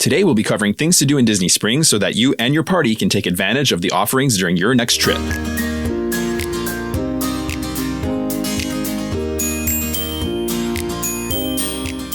Today we'll be covering things to do in Disney Springs so that you and your party can take advantage of the offerings during your next trip.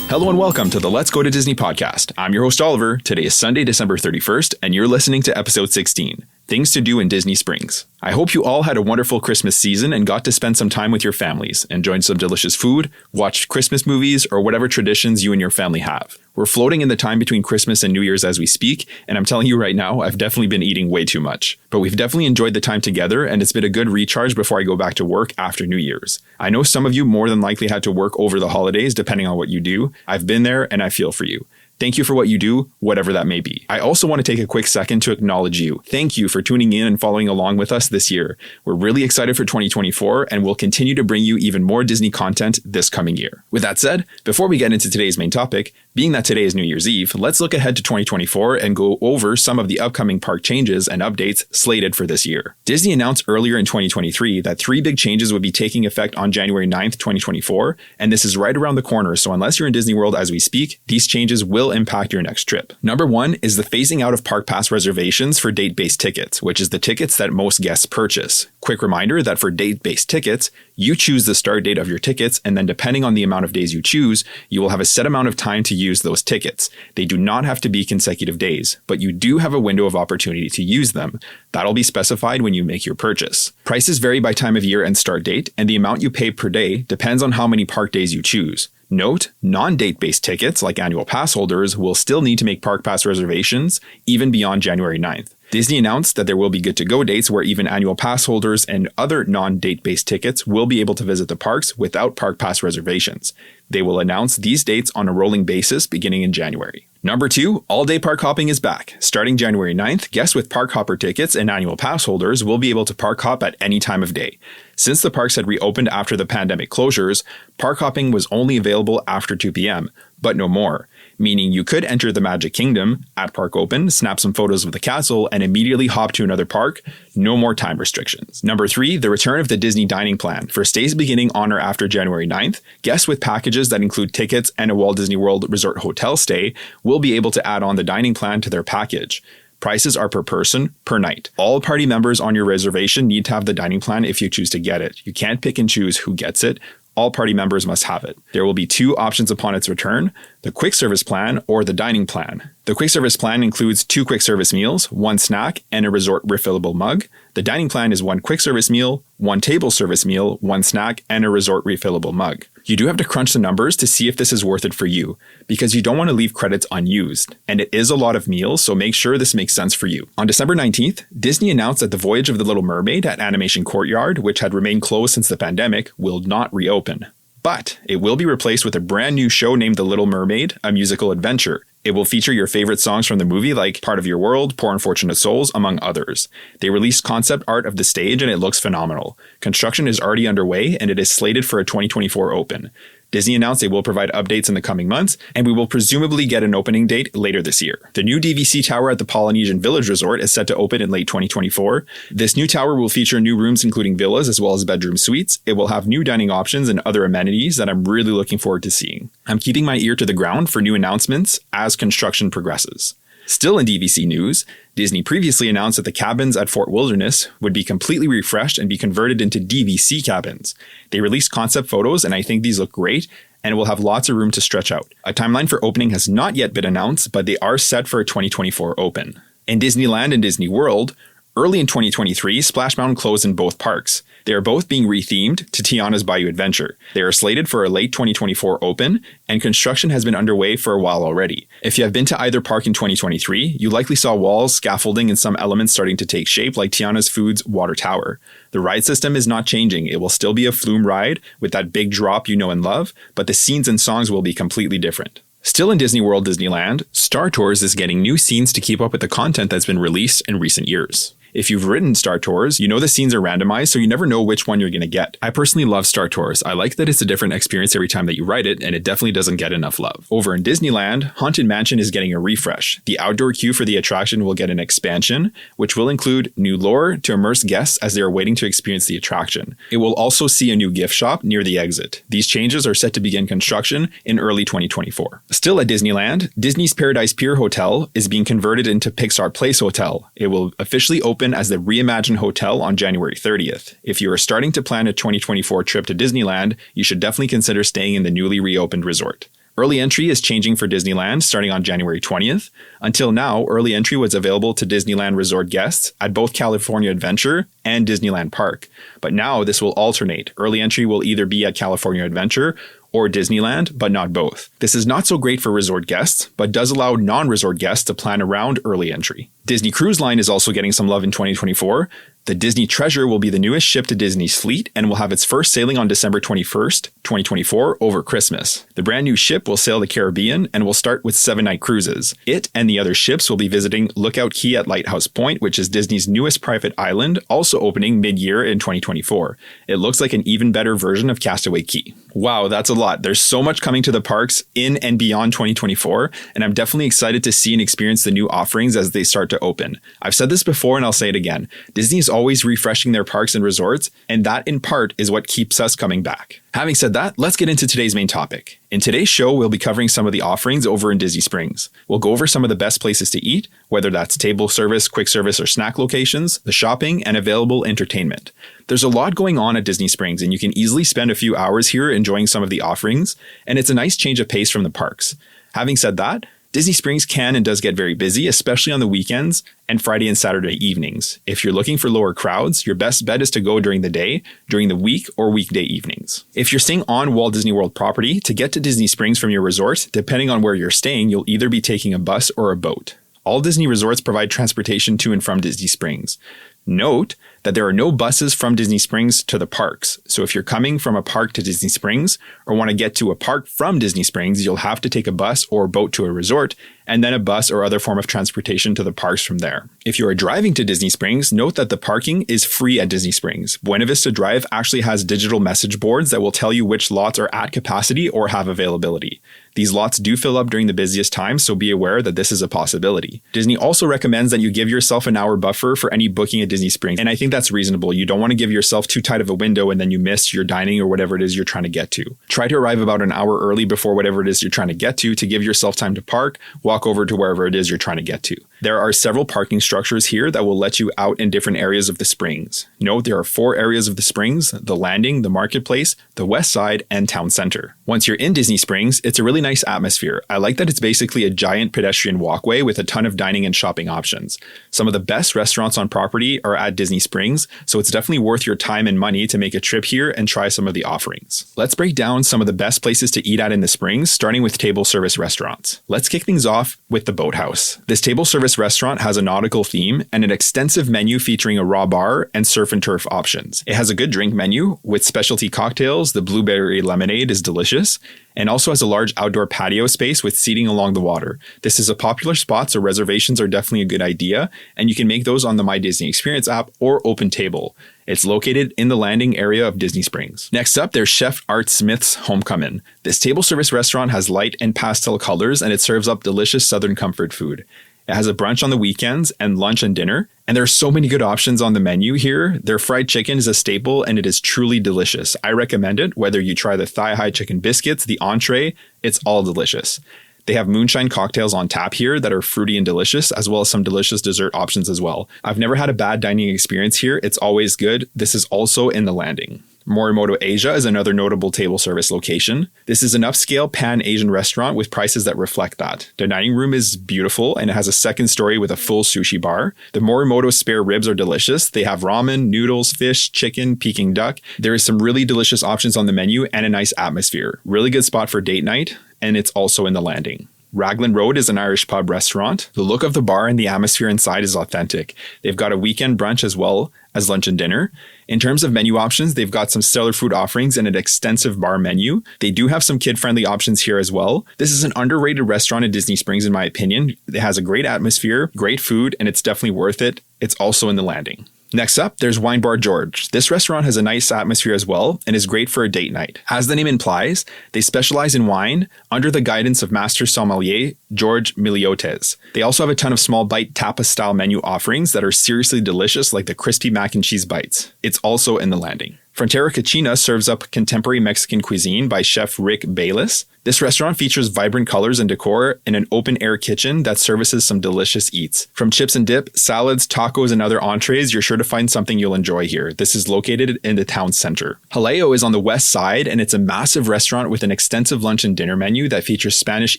Hello and welcome to the Let's Go to Disney podcast. I'm your host Oliver. Today is Sunday, December 31st, and you're listening to episode 16, Things to Do in Disney Springs. I hope you all had a wonderful Christmas season and got to spend some time with your families, enjoyed some delicious food, watched Christmas movies, or whatever traditions you and your family have. We're floating in the time between Christmas and New Year's as we speak, and I'm telling you right now, I've definitely been eating way too much. But we've definitely enjoyed the time together, and it's been a good recharge before I go back to work after New Year's. I know some of you more than likely had to work over the holidays, depending on what you do. I've been there, and I feel for you. Thank you for what you do, whatever that may be. I also want to take a quick second to acknowledge you. Thank you for tuning in and following along with us this year. We're really excited for 2024 and we'll continue to bring you even more Disney content this coming year. With that said, before we get into today's main topic, being that today is New Year's Eve, let's look ahead to 2024 and go over some of the upcoming park changes and updates slated for this year. Disney announced earlier in 2023 that 3 big changes would be taking effect on January 9th, 2024, and this is right around the corner, so unless you're in Disney World as we speak, these changes will impact your next trip. Number 1 is the phasing out of Park Pass reservations for date-based tickets, which is the tickets that most guests purchase. Quick reminder that for date-based tickets, you choose the start date of your tickets, and then depending on the amount of days you choose, you will have a set amount of time to use those tickets. They do not have to be consecutive days, but you do have a window of opportunity to use them. That'll be specified when you make your purchase. Prices vary by time of year and start date, and the amount you pay per day depends on how many park days you choose. Note, non-date-based tickets, like annual pass holders, will still need to make Park Pass reservations even beyond January 9th. Disney announced that there will be good-to-go dates where even annual pass holders and other non-date-based tickets will be able to visit the parks without Park Pass reservations. They will announce these dates on a rolling basis beginning in January. Number 2, all-day park hopping is back. Starting January 9th, guests with park hopper tickets and annual pass holders will be able to park hop at any time of day. Since the parks had reopened after the pandemic closures, park hopping was only available after 2 p.m., but no more. Meaning you could enter the Magic Kingdom at park open, snap some photos of the castle, and immediately hop to another park. No more time restrictions. Number 3, the return of the Disney dining plan. For stays beginning on or after January 9th, guests with packages that include tickets and a Walt Disney World Resort hotel stay will be able to add on the dining plan to their package. Prices are per person, per night. All party members on your reservation need to have the dining plan if you choose to get it. You can't pick and choose who gets it. All party members must have it. There will be 2 options upon its return, the quick service plan or the dining plan. The quick service plan includes 2 quick service meals, 1 snack, and a resort refillable mug. The dining plan is 1 quick service meal, 1 table service meal, 1 snack, and a resort refillable mug. You do have to crunch the numbers to see if this is worth it for you, because you don't want to leave credits unused. And it is a lot of meals, so make sure this makes sense for you. On December 19th, Disney announced that the Voyage of the Little Mermaid at Animation Courtyard, which had remained closed since the pandemic, will not reopen. But it will be replaced with a brand new show named The Little Mermaid, a musical adventure. It will feature your favorite songs from the movie like Part of Your World, Poor Unfortunate Souls, among others. They released concept art of the stage and it looks phenomenal. Construction is already underway and it is slated for a 2024 open. Disney announced they will provide updates in the coming months, and we will presumably get an opening date later this year. The new DVC tower at the Polynesian Village Resort is set to open in late 2024. This new tower will feature new rooms including villas as well as bedroom suites. It will have new dining options and other amenities that I'm really looking forward to seeing. I'm keeping my ear to the ground for new announcements as construction progresses. Still in DVC news, Disney previously announced that the cabins at Fort Wilderness would be completely refreshed and be converted into DVC cabins. They released concept photos and I think these look great and it will have lots of room to stretch out. A timeline for opening has not yet been announced, but they are set for a 2024 open. In Disneyland and Disney World, early in 2023, Splash Mountain closed in both parks. They are both being rethemed to Tiana's Bayou Adventure. They are slated for a late 2024 open, and construction has been underway for a while already. If you have been to either park in 2023, you likely saw walls, scaffolding, and some elements starting to take shape like Tiana's Food's water tower. The ride system is not changing. It will still be a flume ride with that big drop you know and love, but the scenes and songs will be completely different. Still in Disney World Disneyland, Star Tours is getting new scenes to keep up with the content that's been released in recent years. If you've ridden Star Tours, you know the scenes are randomized, so you never know which one you're going to get. I personally love Star Tours. I like that it's a different experience every time that you ride it, and it definitely doesn't get enough love. Over in Disneyland, Haunted Mansion is getting a refresh. The outdoor queue for the attraction will get an expansion, which will include new lore to immerse guests as they are waiting to experience the attraction. It will also see a new gift shop near the exit. These changes are set to begin construction in early 2024. Still at Disneyland, Disney's Paradise Pier Hotel is being converted into Pixar Place Hotel. It will officially open as the reimagined hotel on January 30th. If you are starting to plan a 2024 trip to Disneyland, you should definitely consider staying in the newly reopened resort. Early entry is changing for Disneyland starting on January 20th. Until now, early entry was available to Disneyland Resort guests at both California Adventure and Disneyland Park. But now this will alternate. Early entry will either be at California Adventure or Disneyland, but not both. This is not so great for resort guests, but does allow non-resort guests to plan around early entry. Disney Cruise Line is also getting some love in 2024. The Disney Treasure will be the newest ship to Disney's fleet and will have its first sailing on December 21st, 2024 over Christmas. The brand new ship will sail the Caribbean and will start with 7-night cruises. It and the other ships will be visiting Lookout Key at Lighthouse Point, which is Disney's newest private island, also opening mid-year in 2024. It looks like an even better version of Castaway Key. Wow, that's a lot. There's so much coming to the parks in and beyond 2024, and I'm definitely excited to see and experience the new offerings as they start to open. I've said this before and I'll say it again. Disney is always refreshing their parks and resorts, and that in part is what keeps us coming back. Having said that, let's get into today's main topic. In today's show, we'll be covering some of the offerings over in Disney Springs. We'll go over some of the best places to eat, whether that's table service, quick service, or snack locations, the shopping, and available entertainment. There's a lot going on at Disney Springs, and you can easily spend a few hours here enjoying some of the offerings, and it's a nice change of pace from the parks. Having said that, Disney Springs can and does get very busy, especially on the weekends and Friday and Saturday evenings. If you're looking for lower crowds, your best bet is to go during the day, during the week, or weekday evenings. If you're staying on Walt Disney World property, to get to Disney Springs from your resort, depending on where you're staying, you'll either be taking a bus or a boat. All Disney resorts provide transportation to and from Disney Springs. Note that there are no buses from Disney Springs to the parks. So if you're coming from a park to Disney Springs or want to get to a park from Disney Springs, you'll have to take a bus or boat to a resort and then a bus or other form of transportation to the parks from there. If you are driving to Disney Springs, note that the parking is free at Disney Springs. Buena Vista Drive actually has digital message boards that will tell you which lots are at capacity or have availability. These lots do fill up during the busiest times, so be aware that this is a possibility. Disney also recommends that you give yourself an hour buffer for any booking at Disney Springs, and I think that's reasonable. You don't want to give yourself too tight of a window and then you miss your dining or whatever it is you're trying to get to. Try to arrive about an hour early before whatever it is you're trying to get to give yourself time to park, walk over to wherever it is you're trying to get to. There are several parking structures here that will let you out in different areas of the Springs. Note there are 4 areas of the Springs: the Landing, the Marketplace, the West Side, and Town Center. Once you're in Disney Springs, it's a really nice atmosphere. I like that it's basically a giant pedestrian walkway with a ton of dining and shopping options. Some of the best restaurants on property are at Disney Springs, so it's definitely worth your time and money to make a trip here and try some of the offerings. Let's break down some of the best places to eat at in the Springs, starting with table service restaurants. Let's kick things off with the Boathouse. This table service restaurant has a nautical theme and an extensive menu featuring a raw bar and surf and turf options. It has a good drink menu with specialty cocktails. The blueberry lemonade is delicious, and also has a large outdoor patio space with seating along the water. This is a popular spot, so reservations are definitely a good idea, and you can make those on the My Disney Experience app or Open Table. It's located in the landing area of Disney Springs. Next up, there's Chef Art Smith's Homecoming. This table service restaurant has light and pastel colors, and it serves up delicious Southern comfort food. It has a brunch on the weekends and lunch and dinner, and there are so many good options on the menu here. Their fried chicken is a staple, and it is truly delicious. I recommend it, whether you try the thigh-high chicken biscuits, the entree, it's all delicious. They have moonshine cocktails on tap here that are fruity and delicious, as well as some delicious dessert options as well. I've never had a bad dining experience here. It's always good. This is also in the Landing. Morimoto Asia is another notable table service location. This is an upscale pan-Asian restaurant with prices that reflect that. The dining room is beautiful and it has a second story with a full sushi bar. The Morimoto spare ribs are delicious. They have ramen, noodles, fish, chicken, Peking duck. There is some really delicious options on the menu and a nice atmosphere. Really good spot for date night, and it's also in the Landing. Raglan Road is an Irish pub restaurant. The look of the bar and the atmosphere inside is authentic. They've got a weekend brunch as well as lunch and dinner. In terms of menu options, they've got some stellar food offerings and an extensive bar menu. They do have some kid-friendly options here as well. This is an underrated restaurant at Disney Springs in my opinion. It has a great atmosphere, great food, and it's definitely worth it It's also in the Landing. Next up, there's Wine Bar George. This restaurant has a nice atmosphere as well and is great for a date night. As the name implies, they specialize in wine under the guidance of Master Sommelier George Miliotes. They also have a ton of small bite tapas-style menu offerings that are seriously delicious, like the crispy mac and cheese bites. It's also in the Landing. Frontera Cucina serves up contemporary Mexican cuisine by Chef Rick Bayless. This restaurant features vibrant colors and decor in an open-air kitchen that services some delicious eats. From chips and dip, salads, tacos, and other entrees, you're sure to find something you'll enjoy here. This is located in the town center. Jaleo is on the west side, and it's a massive restaurant with an extensive lunch and dinner menu that features Spanish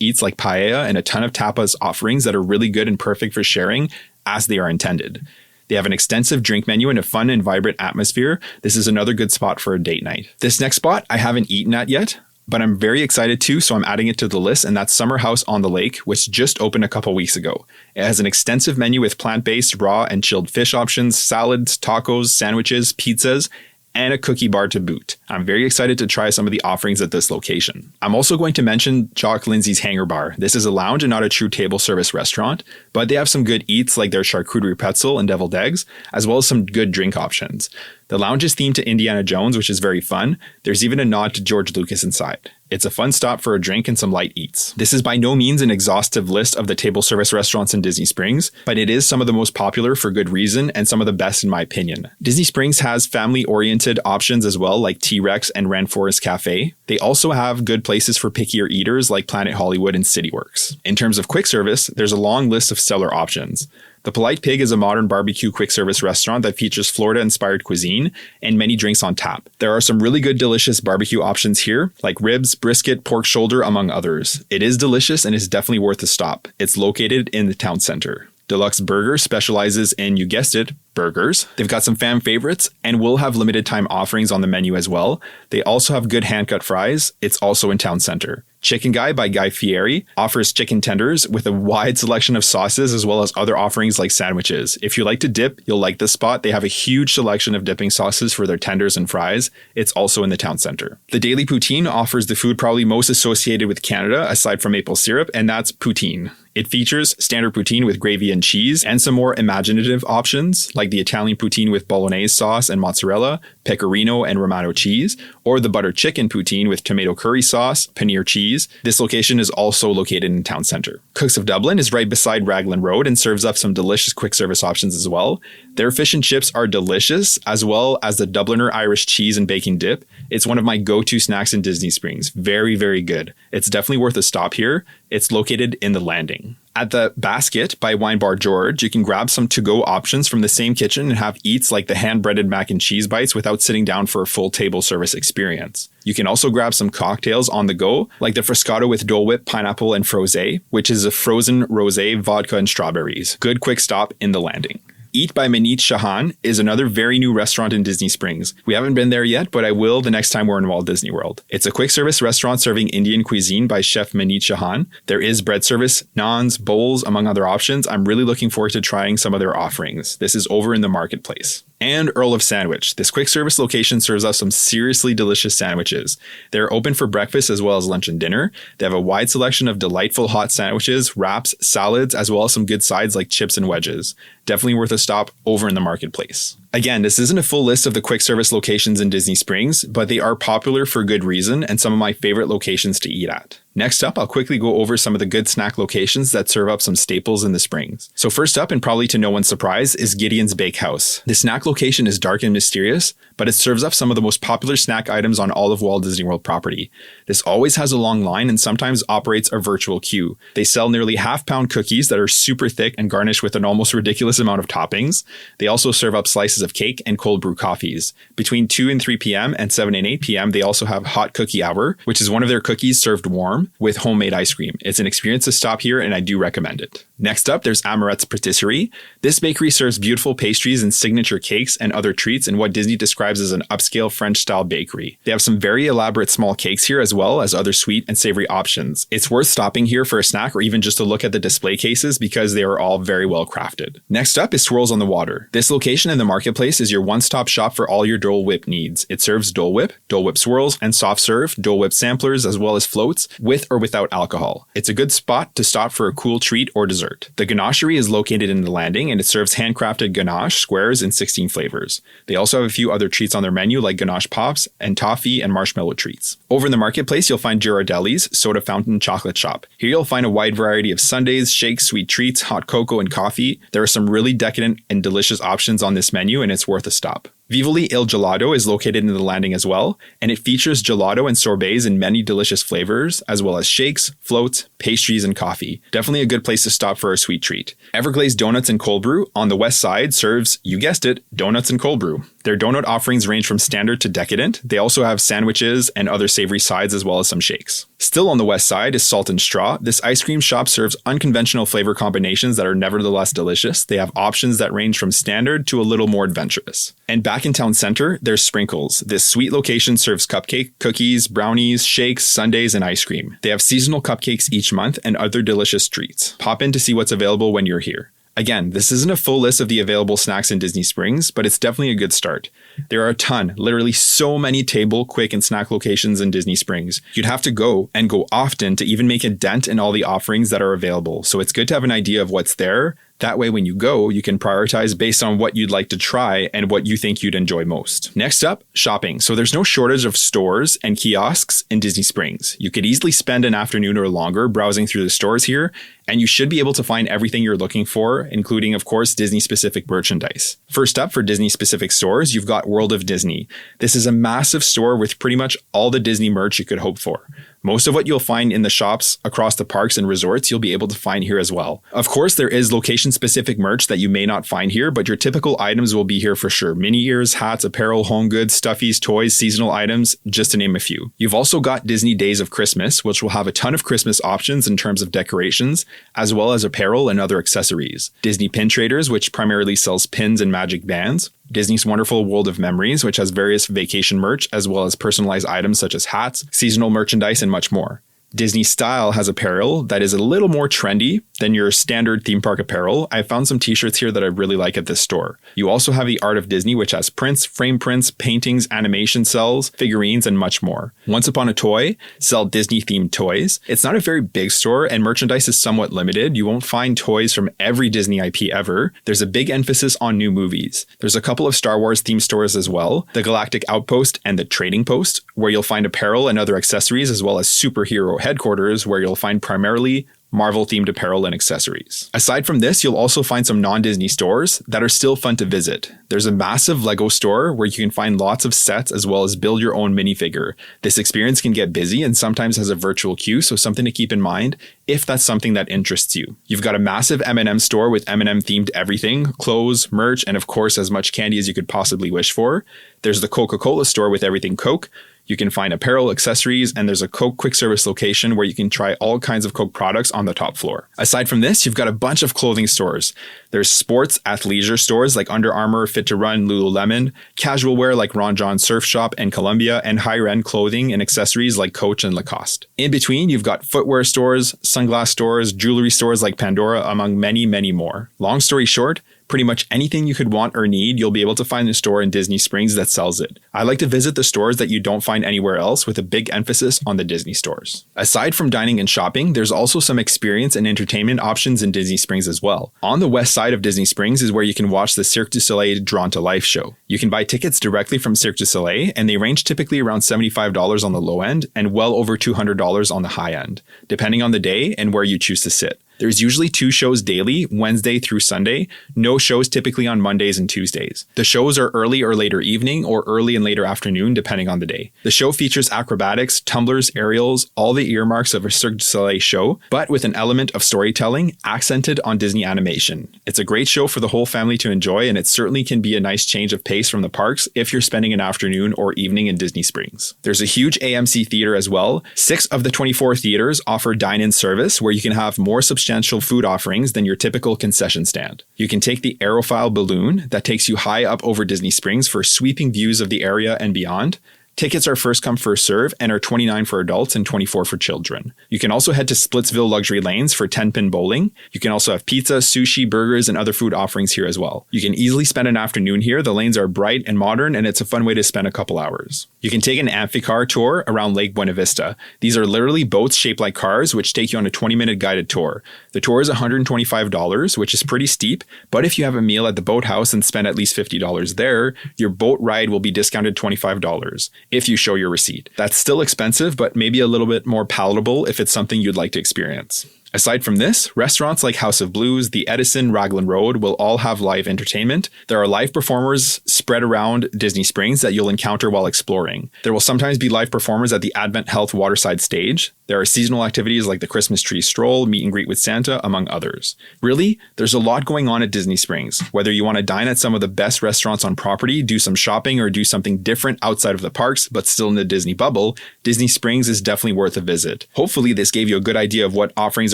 eats like paella and a ton of tapas offerings that are really good and perfect for sharing as they are intended. They have an extensive drink menu and a fun and vibrant atmosphere. This is another good spot for a date night. This next spot I haven't eaten at yet, but I'm very excited to, so I'm adding it to the list, and that's Summer House on the Lake, which just opened a couple weeks ago. It has an extensive menu with plant-based, raw, and chilled fish options, salads, tacos, sandwiches, pizzas, and a cookie bar to boot. I'm very excited to try some of the offerings at this location. I'm also going to mention Jock Lindsay's Hangar Bar. This is a lounge and not a true table service restaurant, but they have some good eats like their charcuterie pretzel and deviled eggs, as well as some good drink options. The lounge is themed to Indiana Jones, which is very fun. There's even a nod to George Lucas inside. It's a fun stop for a drink and some light eats. This is by no means an exhaustive list of the table service restaurants in Disney Springs, but it is some of the most popular for good reason and some of the best in my opinion. Disney Springs has family-oriented options as well, like T-Rex and Rainforest Cafe. They also have good places for pickier eaters like Planet Hollywood and CityWorks. In terms of quick service, there's a long list of stellar options. The Polite Pig is a modern barbecue quick service restaurant that features Florida-inspired cuisine and many drinks on tap. There are some really good delicious barbecue options here, like ribs, brisket, pork shoulder, among others. It is delicious and is definitely worth a stop. It's located in the town center. Deluxe Burger specializes in, you guessed it, burgers. They've got some fan favorites and will have limited time offerings on the menu as well. They also have good hand-cut fries. It's also in town center. Chicken Guy by Guy Fieri offers chicken tenders with a wide selection of sauces as well as other offerings like sandwiches. If you like to dip, you'll like this spot. They have a huge selection of dipping sauces for their tenders and fries. It's also in the town center. The Daily Poutine offers the food probably most associated with Canada aside from maple syrup, and that's poutine. It features standard poutine with gravy and cheese and some more imaginative options like the Italian poutine with bolognese sauce and mozzarella, pecorino and romano cheese, or the butter chicken poutine with tomato curry sauce, paneer cheese. This location is also located in town center. Cooks of Dublin is right beside Raglan Road and serves up some delicious quick service options as well. Their fish and chips are delicious, as well as the Dubliner Irish cheese and bacon dip. It's one of my go-to snacks in Disney Springs. Very, very good. It's definitely worth a stop here. It's located in the Landing. At the Basket by Wine Bar George, you can grab some to-go options from the same kitchen and have eats like the hand-breaded mac and cheese bites without sitting down for a full table service experience. You can also grab some cocktails on the go, like the Froscato with Dole Whip, pineapple, and frosé, which is a frozen rosé, vodka, and strawberries. Good quick stop in the Landing. Eat by Manit Shahan is another very new restaurant in Disney Springs. We haven't been there yet, but I will the next time we're in Walt Disney World. It's a quick service restaurant serving Indian cuisine by Chef Manit Shahan. There is bread service, naans, bowls, among other options. I'm really looking forward to trying some of their offerings. This is over in the marketplace. And Earl of Sandwich. This quick service location serves us some seriously delicious sandwiches. They're open for breakfast as well as lunch and dinner. They have a wide selection of delightful hot sandwiches, wraps, salads, as well as some good sides like chips and wedges. Definitely worth a stop over in the marketplace. Again, this isn't a full list of the quick service locations in Disney Springs, but they are popular for good reason and some of my favorite locations to eat at. Next up, I'll quickly go over some of the good snack locations that serve up some staples in the Springs. So first up, and probably to no one's surprise, is Gideon's Bakehouse. This snack location is dark and mysterious, but it serves up some of the most popular snack items on all of Walt Disney World property. This always has a long line and sometimes operates a virtual queue. They sell nearly half-pound cookies that are super thick and garnished with an almost ridiculous amount of toppings. They also serve up slices of cake and cold brew coffees. Between 2 and 3 p.m. and 7 and 8 p.m., they also have Hot Cookie Hour, which is one of their cookies served warm with homemade ice cream. It's an experience to stop here, and I do recommend it. Next up, there's Amorette's Patisserie. This bakery serves beautiful pastries and signature cakes and other treats in what Disney describes as an upscale French-style bakery. They have some very elaborate small cakes here as well as other sweet and savory options. It's worth stopping here for a snack or even just to look at the display cases because they are all very well crafted. Next up is Swirls on the Water. This location in the marketplace is your one-stop shop for all your Dole Whip needs. It serves Dole Whip swirls, and soft serve, Dole Whip samplers, as well as floats with with or without alcohol. It's a good spot to stop for a cool treat or dessert. The ganachery is located in the landing, and it serves handcrafted ganache squares in 16 flavors. They also have a few other treats on their menu like ganache pops and toffee and marshmallow treats. Over in the marketplace, you'll find Girardelli's Soda Fountain Chocolate Shop. Here you'll find a wide variety of sundaes, shakes, sweet treats, hot cocoa, and coffee. There are some really decadent and delicious options on this menu, and it's worth a stop. Vivoli Il Gelato is located in the landing as well, and it features gelato and sorbets in many delicious flavors, as well as shakes, floats, pastries, and coffee. Definitely a good place to stop for a sweet treat. Everglazed Donuts and Cold Brew on the west side serves, you guessed it, donuts and cold brew. Their donut offerings range from standard to decadent. They also have sandwiches and other savory sides as well as some shakes. Still on the west side is Salt and Straw. This ice cream shop serves unconventional flavor combinations that are nevertheless delicious. They have options that range from standard to a little more adventurous. And back in town center, there's Sprinkles. This sweet location serves cupcake, cookies, brownies, shakes, sundaes, and ice cream. They have seasonal cupcakes each month and other delicious treats. Pop in to see what's available when you're here. Again, this isn't a full list of the available snacks in Disney Springs, but it's definitely a good start. There are a ton, literally so many table, quick, and snack locations in Disney Springs. You'd have to go, and go often, to even make a dent in all the offerings that are available, so it's good to have an idea of what's there. That way, when you go, you can prioritize based on what you'd like to try and what you think you'd enjoy most. Next up, shopping. So there's no shortage of stores and kiosks in Disney Springs. You could easily spend an afternoon or longer browsing through the stores here, and you should be able to find everything you're looking for, including, of course, Disney-specific merchandise. First up, for Disney-specific stores, you've got World of Disney. This is a massive store with pretty much all the Disney merch you could hope for. Most of what you'll find in the shops across the parks and resorts, you'll be able to find here as well. Of course, there is location-specific merch that you may not find here, but your typical items will be here for sure. Mini ears, hats, apparel, home goods, stuffies, toys, seasonal items, just to name a few. You've also got Disney Days of Christmas, which will have a ton of Christmas options in terms of decorations, as well as apparel and other accessories. Disney Pin Traders, which primarily sells pins and magic bands. Disney's Wonderful World of Memories, which has various vacation merch, as well as personalized items such as hats, seasonal merchandise, and much more. Disney Style has apparel that is a little more trendy than your standard theme park apparel. I found some t-shirts here that I really like at this store. You also have the Art of Disney, which has prints, frame prints, paintings, animation cells, figurines, and much more. Once Upon a Toy sell Disney-themed toys. It's not a very big store, and merchandise is somewhat limited. You won't find toys from every Disney IP ever. There's a big emphasis on new movies. There's a couple of Star Wars-themed stores as well, the Galactic Outpost and the Trading Post, where you'll find apparel and other accessories, as well as superhero headquarters, where you'll find primarily Marvel-themed apparel and accessories. Aside from this, you'll also find some non-Disney stores that are still fun to visit. There's a massive Lego store where you can find lots of sets as well as build your own minifigure. This experience can get busy and sometimes has a virtual queue, so something to keep in mind if that's something that interests you. You've got a massive M&M store with M&M themed everything, clothes, merch, and of course as much candy as you could possibly wish for. There's the Coca-Cola store with everything Coke. You can find apparel, accessories, and there's a Coke quick service location where you can try all kinds of Coke products on the top floor. Aside from this, you've got a bunch of clothing stores. There's sports, athleisure stores like Under Armour, Fit to Run, Lululemon, casual wear like Ron John Surf Shop and Columbia, and higher-end clothing and accessories like Coach and Lacoste. In between, you've got footwear stores, sunglass stores, jewelry stores like Pandora, among many, many more. Long story short, pretty much anything you could want or need, you'll be able to find a store in Disney Springs that sells it. I like to visit the stores that you don't find anywhere else, with a big emphasis on the Disney stores. Aside from dining and shopping, there's also some experience and entertainment options in Disney Springs as well. On the west side of Disney Springs is where you can watch the Cirque du Soleil Drawn to Life show. You can buy tickets directly from Cirque du Soleil, and they range typically around $75 on the low end and well over $200 on the high end, depending on the day and where you choose to sit. There's usually 2 shows daily, Wednesday through Sunday. No shows typically on Mondays and Tuesdays. The shows are early or later evening or early and later afternoon, depending on the day. The show features acrobatics, tumblers, aerials, all the earmarks of a Cirque du Soleil show, but with an element of storytelling accented on Disney animation. It's a great show for the whole family to enjoy, and it certainly can be a nice change of pace from the parks if you're spending an afternoon or evening in Disney Springs. There's a huge AMC theater as well. 6 of the 24 theaters offer dine-in service, where you can have more substantial food offerings than your typical concession stand. You can take the Aerophile balloon that takes you high up over Disney Springs for sweeping views of the area and beyond. Tickets are first come first serve and are $29 for adults and $24 for children. You can also head to Splitsville Luxury Lanes for 10-pin bowling. You can also have pizza, sushi, burgers, and other food offerings here as well. You can easily spend an afternoon here. The lanes are bright and modern, and it's a fun way to spend a couple hours. You can take an amphicar tour around Lake Buena Vista. These are literally boats shaped like cars, which take you on a 20-minute guided tour. The tour is $125, which is pretty steep, but if you have a meal at the boathouse and spend at least $50 there, your boat ride will be discounted $25 if you show your receipt. That's still expensive, but maybe a little bit more palatable if it's something you'd like to experience. Aside from this, restaurants like House of Blues, the Edison, Raglan Road will all have live entertainment. There are live performers spread around Disney Springs that you'll encounter while exploring. There will sometimes be live performers at the Advent Health Waterside stage. There are seasonal activities like the Christmas tree stroll, meet and greet with Santa, among others. Really, there's a lot going on at Disney Springs. Whether you want to dine at some of the best restaurants on property, do some shopping, or do something different outside of the parks, but still in the Disney bubble, Disney Springs is definitely worth a visit. Hopefully, this gave you a good idea of what offerings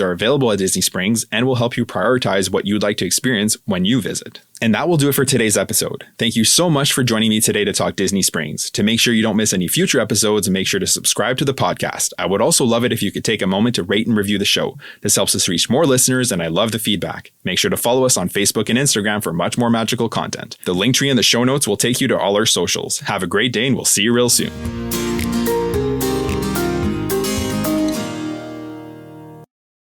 are available at Disney Springs and will help you prioritize what you'd like to experience when you visit. And that will do it for today's episode. Thank you so much for joining me today to talk Disney Springs. To make sure you don't miss any future episodes, make sure to subscribe to the podcast. I would also love it if you could take a moment to rate and review the show. This helps us reach more listeners, and I love the feedback. Make sure to follow us on Facebook and Instagram for much more magical content. The link tree in the show notes will take you to all our socials. Have a great day, and we'll see you real soon.